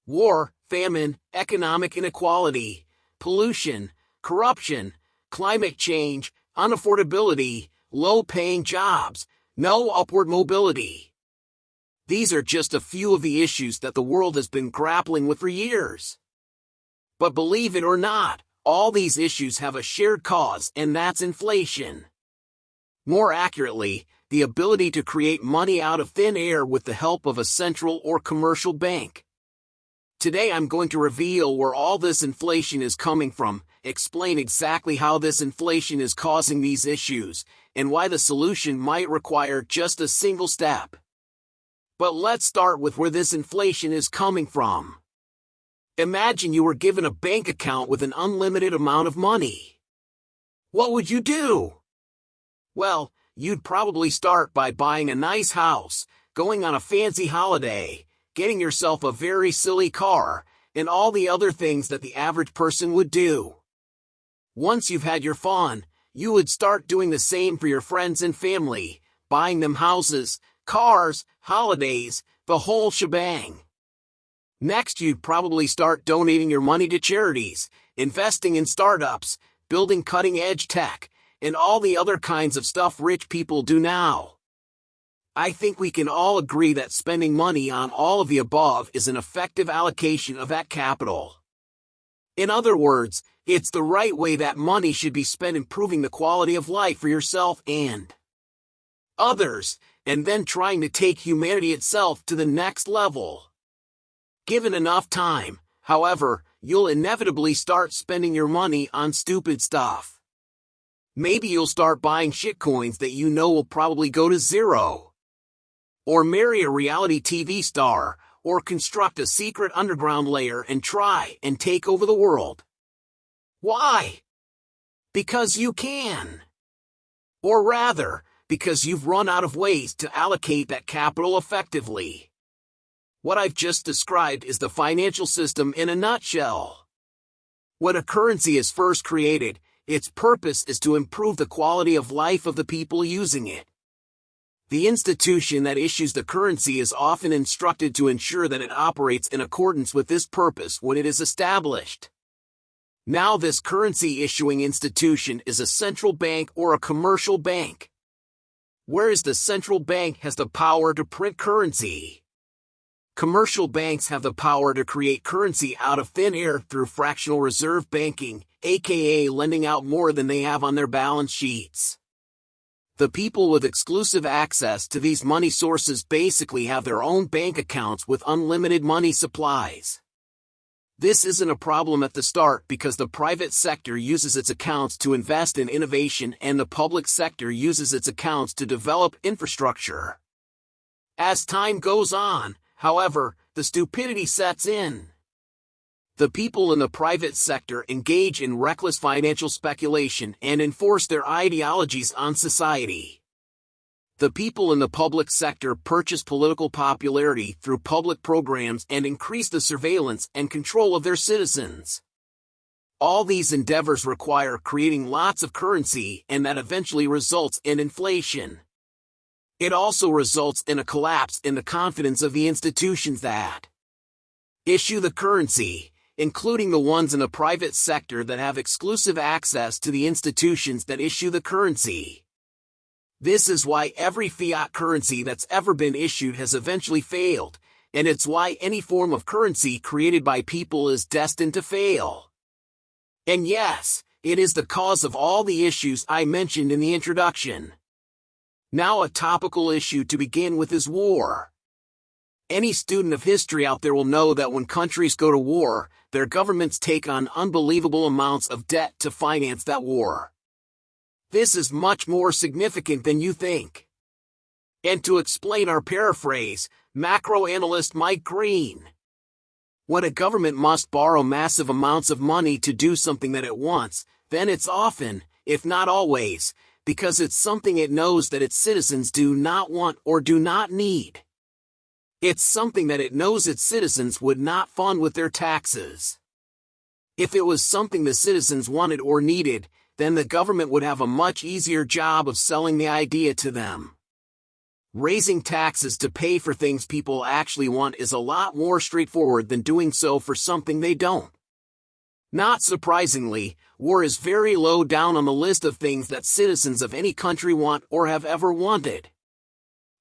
War, famine, economic inequality, pollution, corruption, climate change, unaffordability, low-paying jobs, no upward mobility. These are just a few of the issues that the world has been grappling with for years. But believe it or not, all these issues have a shared cause, and that's inflation. More accurately, the ability to create money out of thin air with the help of a central or commercial bank. Today I'm going to reveal where all this inflation is coming from, explain exactly how this inflation is causing these issues, and why the solution might require just a single step. But let's start with where this inflation is coming from. Imagine you were given a bank account with an unlimited amount of money. What would you do? Well, you'd probably start by buying a nice house, going on a fancy holiday, getting yourself a very silly car, and all the other things that the average person would do. Once you've had your fun, you would start doing the same for your friends and family, buying them houses, cars, holidays, the whole shebang. Next, you'd probably start donating your money to charities, investing in startups, building cutting-edge tech, and all the other kinds of stuff rich people do now. I think we can all agree that spending money on all of the above is an effective allocation of that capital. In other words, it's the right way that money should be spent improving the quality of life for yourself and others, and then trying to take humanity itself to the next level. Given enough time, however, you'll inevitably start spending your money on stupid stuff. Maybe you'll start buying shitcoins that you know will probably go to zero. Or marry a reality TV star, or construct a secret underground layer and try and take over the world. Why? Because you can. Or rather, because you've run out of ways to allocate that capital effectively. What I've just described is the financial system in a nutshell. When a currency is first created, its purpose is to improve the quality of life of the people using it. The institution that issues the currency is often instructed to ensure that it operates in accordance with this purpose when it is established. Now this currency issuing institution is a central bank or a commercial bank. Whereas the central bank has the power to print currency. Commercial banks have the power to create currency out of thin air through fractional reserve banking, aka lending out more than they have on their balance sheets. The people with exclusive access to these money sources basically have their own bank accounts with unlimited money supplies. This isn't a problem at the start because the private sector uses its accounts to invest in innovation and the public sector uses its accounts to develop infrastructure. As time goes on, however, the stupidity sets in. The people in the private sector engage in reckless financial speculation and enforce their ideologies on society. The people in the public sector purchase political popularity through public programs and increase the surveillance and control of their citizens. All these endeavors require creating lots of currency, and that eventually results in inflation. It also results in a collapse in the confidence of the institutions that issue the currency, including the ones in the private sector that have exclusive access to the institutions that issue the currency. This is why every fiat currency that's ever been issued has eventually failed, and it's why any form of currency created by people is destined to fail. And yes, it is the cause of all the issues I mentioned in the introduction. Now a topical issue to begin with is war. Any student of history out there will know that when countries go to war, their governments take on unbelievable amounts of debt to finance that war. This is much more significant than you think. And to explain our paraphrase, macro analyst Mike Green. When a government must borrow massive amounts of money to do something that it wants, then it's often, if not always, because it's something it knows that its citizens do not want or do not need. It's something that it knows its citizens would not fund with their taxes. If it was something the citizens wanted or needed, then the government would have a much easier job of selling the idea to them. Raising taxes to pay for things people actually want is a lot more straightforward than doing so for something they don't. Not surprisingly, war is very low down on the list of things that citizens of any country want or have ever wanted.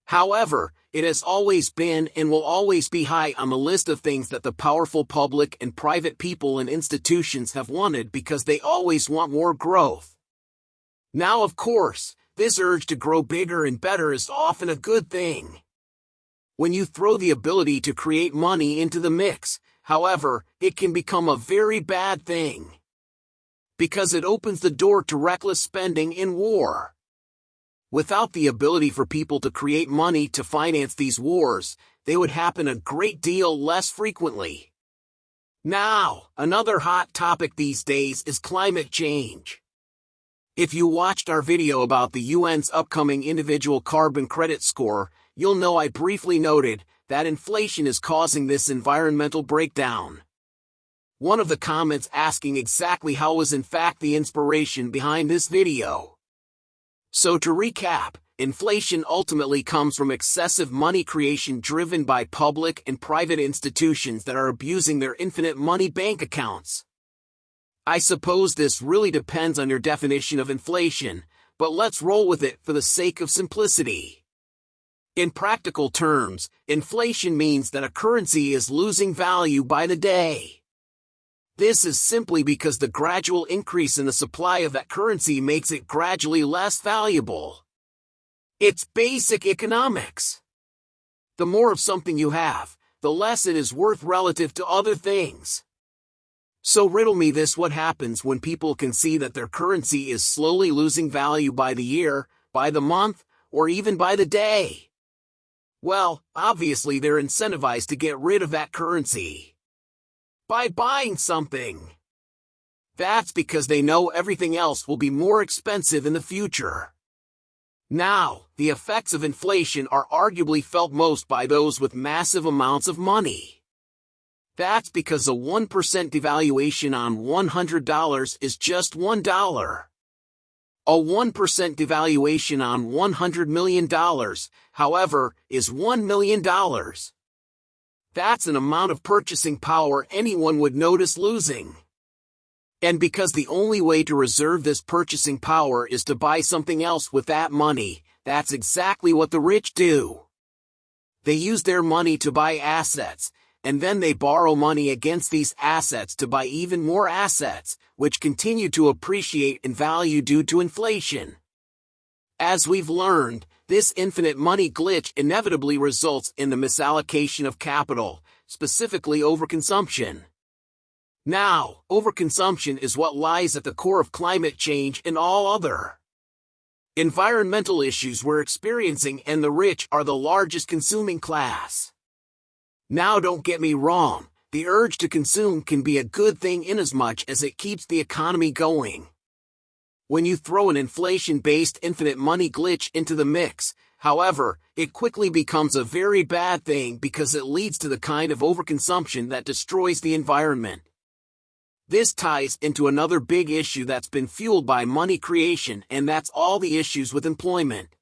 However, it has always been and will always be high on the list of things that the powerful public and private people and institutions have wanted because they always want more growth. Now, of course, this urge to grow bigger and better is often a good thing. When you throw the ability to create money into the mix, however, it can become a very bad thing. Because it opens the door to reckless spending in war. Without the ability for people to create money to finance these wars, they would happen a great deal less frequently. Now, another hot topic these days is climate change. If you watched our video about the UN's upcoming individual carbon credit score, you'll know I briefly noted that inflation is causing this environmental breakdown. One of the comments asking exactly how was in fact the inspiration behind this video. So to recap, inflation ultimately comes from excessive money creation driven by public and private institutions that are abusing their infinite money bank accounts. I suppose this really depends on your definition of inflation, but let's roll with it for the sake of simplicity. In practical terms, inflation means that a currency is losing value by the day. This is simply because the gradual increase in the supply of that currency makes it gradually less valuable. It's basic economics. The more of something you have, the less it is worth relative to other things. So riddle me this: what happens when people can see that their currency is slowly losing value by the year, by the month, or even by the day? Well, obviously they're incentivized to get rid of that currency. By buying something. That's because they know everything else will be more expensive in the future. Now, the effects of inflation are arguably felt most by those with massive amounts of money. That's because a 1% devaluation on $100 is just $1. A 1% devaluation on $100 million, however, is $1 million. That's an amount of purchasing power anyone would notice losing. And because the only way to reserve this purchasing power is to buy something else with that money, that's exactly what the rich do. They use their money to buy assets, and then they borrow money against these assets to buy even more assets, which continue to appreciate in value due to inflation. As we've learned, this infinite money glitch inevitably results in the misallocation of capital, specifically overconsumption. Now, overconsumption is what lies at the core of climate change and all other environmental issues we're experiencing, and the rich are the largest consuming class. Now don't get me wrong, the urge to consume can be a good thing inasmuch as it keeps the economy going. When you throw an inflation-based infinite money glitch into the mix, however, it quickly becomes a very bad thing because it leads to the kind of overconsumption that destroys the environment. This ties into another big issue that's been fueled by money creation, and that's all the issues with employment.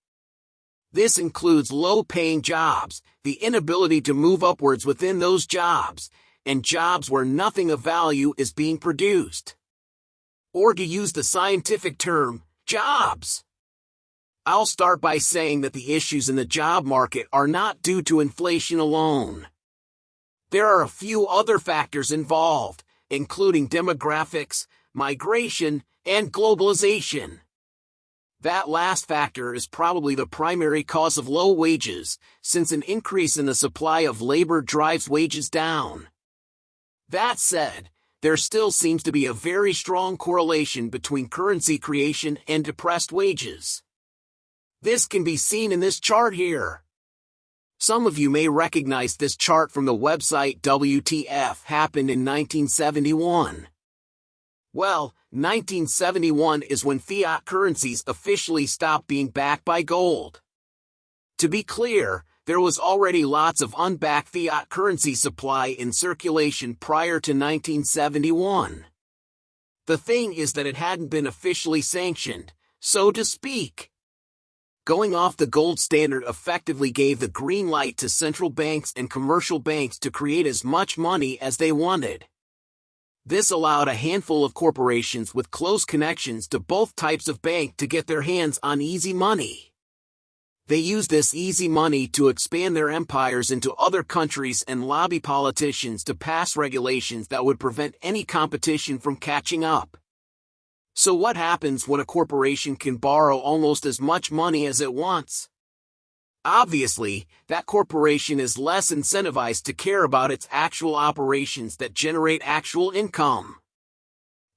This includes low-paying jobs, the inability to move upwards within those jobs, and jobs where nothing of value is being produced. Or to use the scientific term, jobs. I'll start by saying that the issues in the job market are not due to inflation alone. There are a few other factors involved, including demographics, migration, and globalization. That last factor is probably the primary cause of low wages, since an increase in the supply of labor drives wages down. That said, there still seems to be a very strong correlation between currency creation and depressed wages. This can be seen in this chart here. Some of you may recognize this chart from the website WTF Happened in 1971. Well, 1971 is when fiat currencies officially stopped being backed by gold. To be clear, there was already lots of unbacked fiat currency supply in circulation prior to 1971. The thing is that it hadn't been officially sanctioned, so to speak. Going off the gold standard effectively gave the green light to central banks and commercial banks to create as much money as they wanted. This allowed a handful of corporations with close connections to both types of bank to get their hands on easy money. They used this easy money to expand their empires into other countries and lobby politicians to pass regulations that would prevent any competition from catching up. So what happens when a corporation can borrow almost as much money as it wants? Obviously, that corporation is less incentivized to care about its actual operations that generate actual income.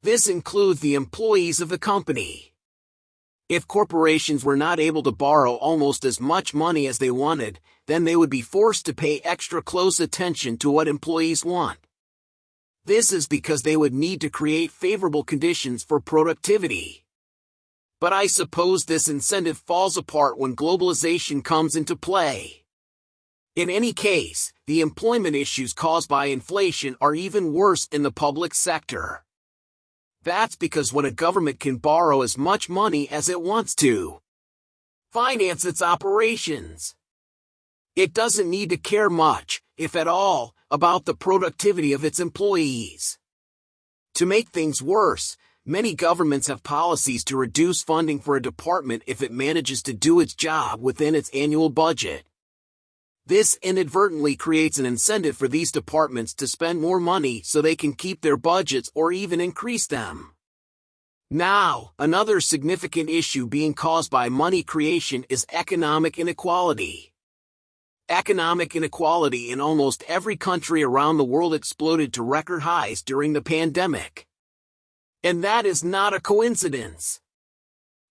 This includes the employees of the company. If corporations were not able to borrow almost as much money as they wanted, then they would be forced to pay extra close attention to what employees want. This is because they would need to create favorable conditions for productivity. But I suppose this incentive falls apart when globalization comes into play. In any case, the employment issues caused by inflation are even worse in the public sector. That's because when a government can borrow as much money as it wants to finance its operations, it doesn't need to care much, if at all, about the productivity of its employees. To make things worse, many governments have policies to reduce funding for a department if it manages to do its job within its annual budget. This inadvertently creates an incentive for these departments to spend more money so they can keep their budgets or even increase them. Now, another significant issue being caused by money creation is economic inequality. Economic inequality in almost every country around the world exploded to record highs during the pandemic. And that is not a coincidence.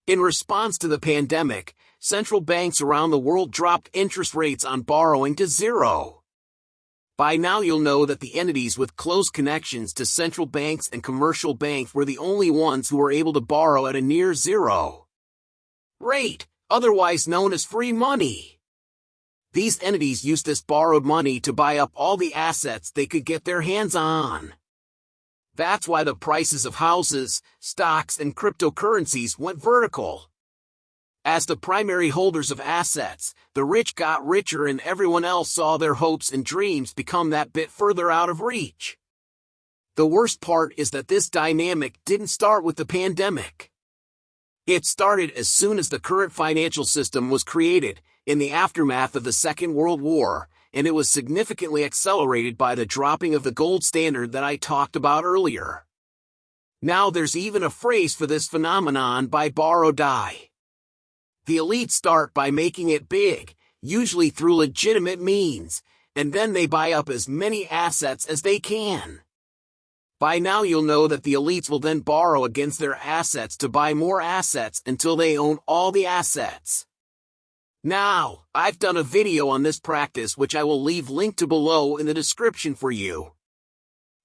In response to the pandemic, central banks around the world dropped interest rates on borrowing to zero. By now you'll know that the entities with close connections to central banks and commercial banks were the only ones who were able to borrow at a near zero rate, otherwise known as free money. These entities used this borrowed money to buy up all the assets they could get their hands on. That's why the prices of houses, stocks, and cryptocurrencies went vertical. As the primary holders of assets, the rich got richer and everyone else saw their hopes and dreams become that bit further out of reach. The worst part is that this dynamic didn't start with the pandemic. It started as soon as the current financial system was created, in the aftermath of the Second World War, and it was significantly accelerated by the dropping of the gold standard that I talked about earlier. Now there's even a phrase for this phenomenon: buy, borrow, die. The elites start by making it big, usually through legitimate means, and then they buy up as many assets as they can. By now you'll know that the elites will then borrow against their assets to buy more assets until they own all the assets. Now, I've done a video on this practice which I will leave linked to below in the description for you.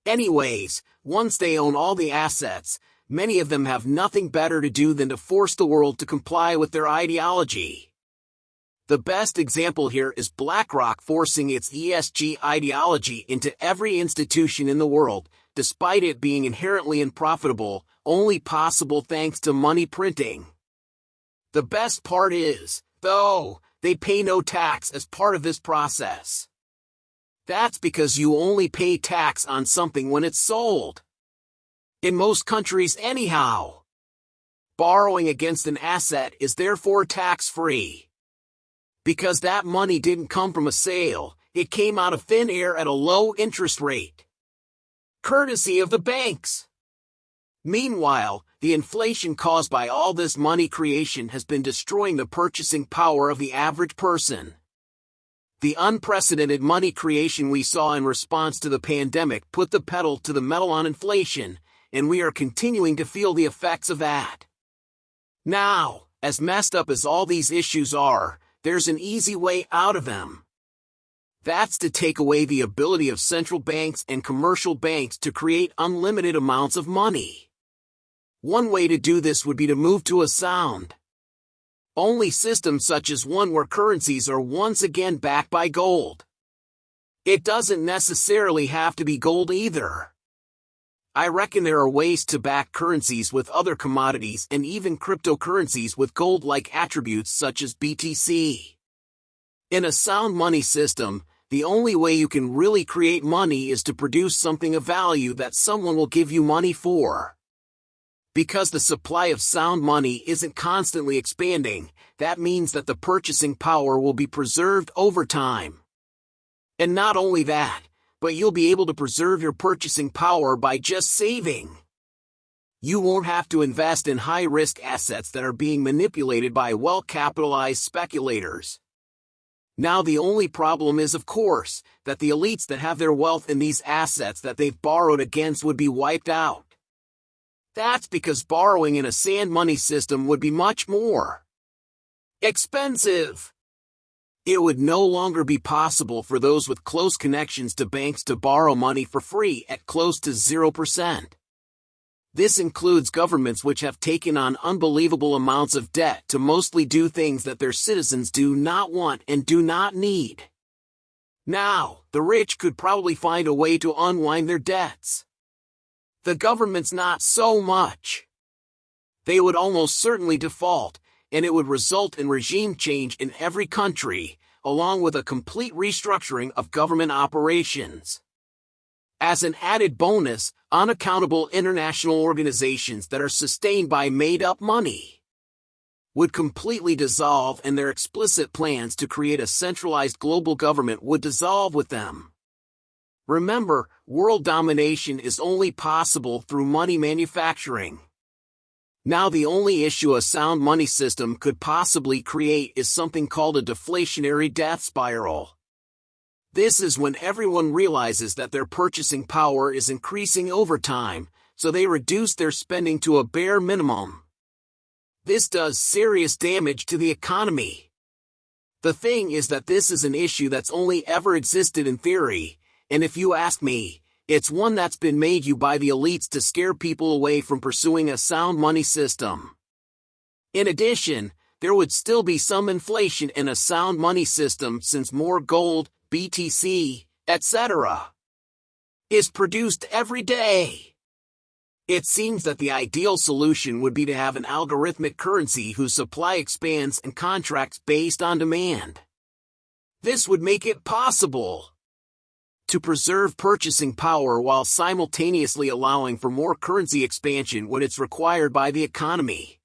Anyways, once they own all the assets, many of them have nothing better to do than to force the world to comply with their ideology. The best example here is BlackRock forcing its ESG ideology into every institution in the world, despite it being inherently unprofitable, only possible thanks to money printing. The best part is, though, they pay no tax as part of this process. That's because you only pay tax on something when it's sold. In most countries anyhow. Borrowing against an asset is therefore tax-free. Because that money didn't come from a sale, it came out of thin air at a low interest rate, courtesy of the banks. Meanwhile, the inflation caused by all this money creation has been destroying the purchasing power of the average person. The unprecedented money creation we saw in response to the pandemic put the pedal to the metal on inflation, and we are continuing to feel the effects of that. Now, as messed up as all these issues are, there's an easy way out of them. That's to take away the ability of central banks and commercial banks to create unlimited amounts of money. One way to do this would be to move to a sound-only system, such as one where currencies are once again backed by gold. It doesn't necessarily have to be gold either. I reckon there are ways to back currencies with other commodities and even cryptocurrencies with gold-like attributes such as BTC. In a sound money system, the only way you can really create money is to produce something of value that someone will give you money for. Because the supply of sound money isn't constantly expanding, that means that the purchasing power will be preserved over time. And not only that, but you'll be able to preserve your purchasing power by just saving. You won't have to invest in high-risk assets that are being manipulated by well-capitalized speculators. Now the only problem is, of course, that the elites that have their wealth in these assets that they've borrowed against would be wiped out. That's because borrowing in a sand money system would be much more expensive. It would no longer be possible for those with close connections to banks to borrow money for free at close to 0%. This includes governments which have taken on unbelievable amounts of debt to mostly do things that their citizens do not want and do not need. Now, the rich could probably find a way to unwind their debts. The governments not so much. They would almost certainly default, and it would result in regime change in every country, along with a complete restructuring of government operations. As an added bonus, unaccountable international organizations that are sustained by made-up money would completely dissolve, and their explicit plans to create a centralized global government would dissolve with them. Remember, world domination is only possible through money manufacturing. Now the only issue a sound money system could possibly create is something called a deflationary death spiral. This is when everyone realizes that their purchasing power is increasing over time, so they reduce their spending to a bare minimum. This does serious damage to the economy. The thing is that this is an issue that's only ever existed in theory, and if you ask me, it's one that's been made by the elites to scare people away from pursuing a sound money system. In addition, there would still be some inflation in a sound money system since more gold, BTC, etc. is produced every day. It seems that the ideal solution would be to have an algorithmic currency whose supply expands and contracts based on demand. This would make it possible to preserve purchasing power while simultaneously allowing for more currency expansion when it's required by the economy.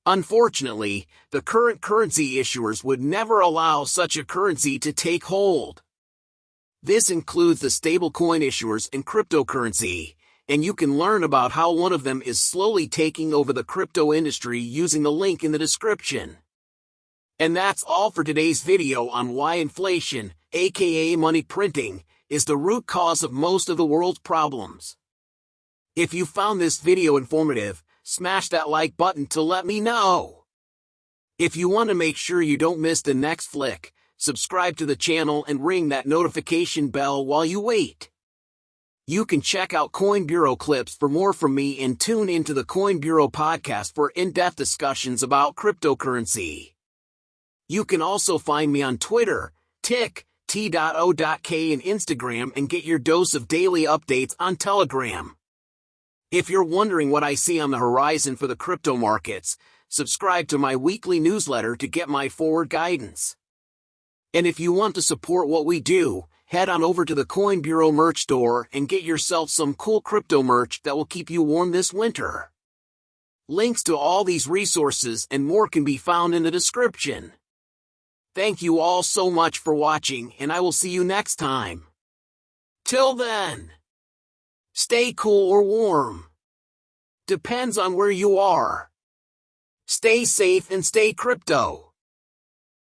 Unfortunately, the current currency issuers would never allow such a currency to take hold. This includes the stablecoin issuers in cryptocurrency, and you can learn about how one of them is slowly taking over the crypto industry using the link in the description. And that's all for today's video on why inflation, aka money printing, is the root cause of most of the world's problems. If you found this video informative, smash that like button to let me know. If you want to make sure you don't miss the next flick, subscribe to the channel and ring that notification bell while you wait. You can check out Coin Bureau clips for more from me and tune into the Coin Bureau podcast for in-depth discussions about cryptocurrency. You can also find me on Twitter, t.o.k and Instagram, and get your dose of daily updates on Telegram. If you're wondering what I see on the horizon for the crypto markets, subscribe to my weekly newsletter to get my forward guidance. And if you want to support what we do, head on over to the Coin Bureau merch store and get yourself some cool crypto merch that will keep you warm this winter. Links to all these resources and more can be found in the description. Thank you all so much for watching, and I will see you next time. Till then, stay cool or warm. Depends on where you are. Stay safe and stay crypto.